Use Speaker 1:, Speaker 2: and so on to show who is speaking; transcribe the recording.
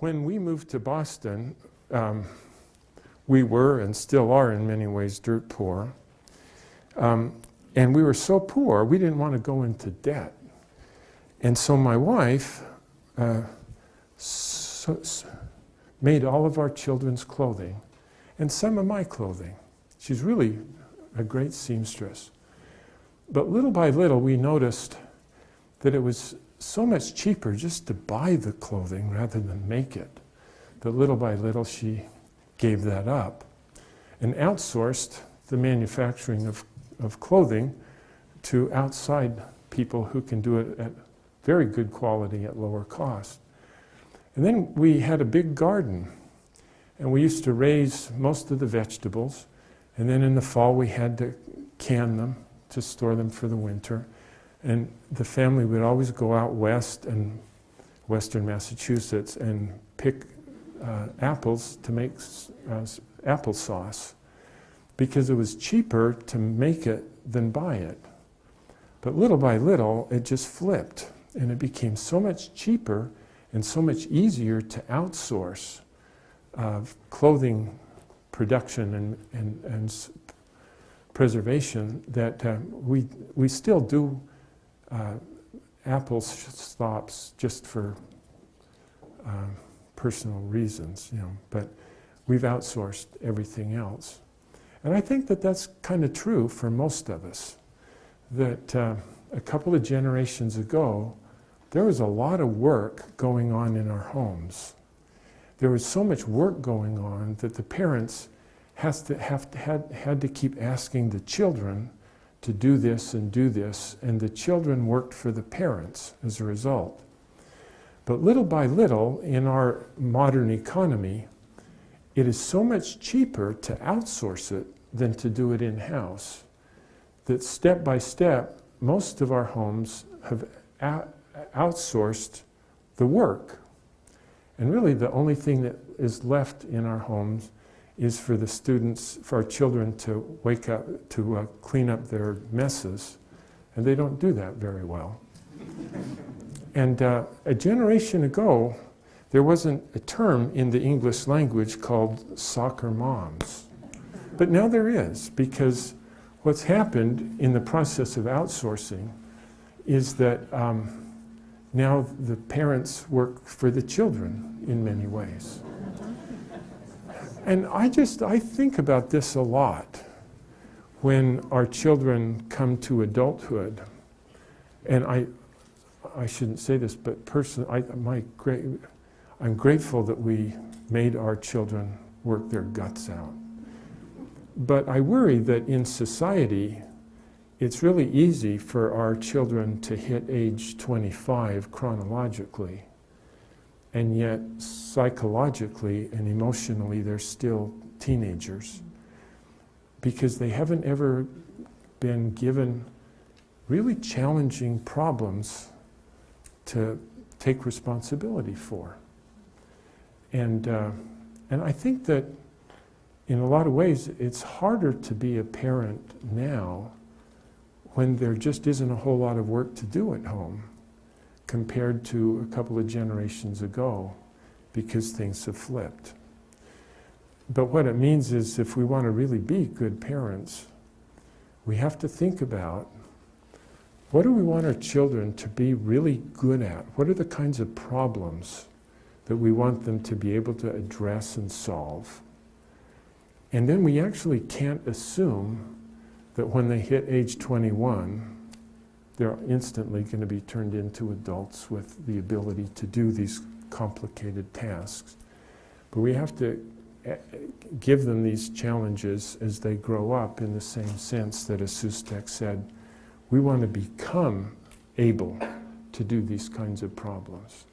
Speaker 1: When we moved to Boston, we were and still are in many ways dirt poor. And we were so poor, we didn't want to go into debt. And so my wife made all of our children's clothing and some of my clothing. She's really a great seamstress. But little by little, we noticed that it was so much cheaper just to buy the clothing rather than make it. That little by little, she gave that up and outsourced the manufacturing of clothing to outside people who can do it at very good quality at lower cost. And then we had a big garden, and we used to raise most of the vegetables, and then in the fall we had to can them to store them for the winter. And the family would always go out west and western Massachusetts and pick apples to make applesauce, because it was cheaper to make it than buy it. But little by little, it just flipped, and it became so much cheaper and so much easier to outsource clothing production and preservation that we still do apple stops just for personal reasons, but we've outsourced everything else. And I think that that's kind of true for most of us, that a couple of generations ago, there was a lot of work going on in our homes. There was so much work going on that the parents had to keep asking the children to do this, and the children worked for the parents as a result. But little by little, in our modern economy, it is so much cheaper to outsource it than to do it in-house, that step by step, most of our homes have outsourced the work. And really the only thing that is left in our homes is for the students, for our children to wake up, to clean up their messes, and they don't do that very well. And a generation ago, there wasn't a term in the English language called soccer moms. But now there is, because what's happened in the process of outsourcing is that now the parents work for the children in many ways. And I think about this a lot when our children come to adulthood. And I shouldn't say this, but personally, I'm grateful that we made our children work their guts out. But I worry that in society, it's really easy for our children to hit age 25 chronologically, and yet psychologically and emotionally they're still teenagers, because they haven't ever been given really challenging problems to take responsibility for. And I think that in a lot of ways it's harder to be a parent now when there just isn't a whole lot of work to do at home compared to a couple of generations ago, because things have flipped. But what it means is, if we want to really be good parents, we have to think about, what do we want our children to be really good at? What are the kinds of problems that we want them to be able to address and solve? And then we actually can't assume that when they hit age 21, they're instantly going to be turned into adults with the ability to do these complicated tasks. But we have to give them these challenges as they grow up, in the same sense that, as Sustek said, we want to become able to do these kinds of problems.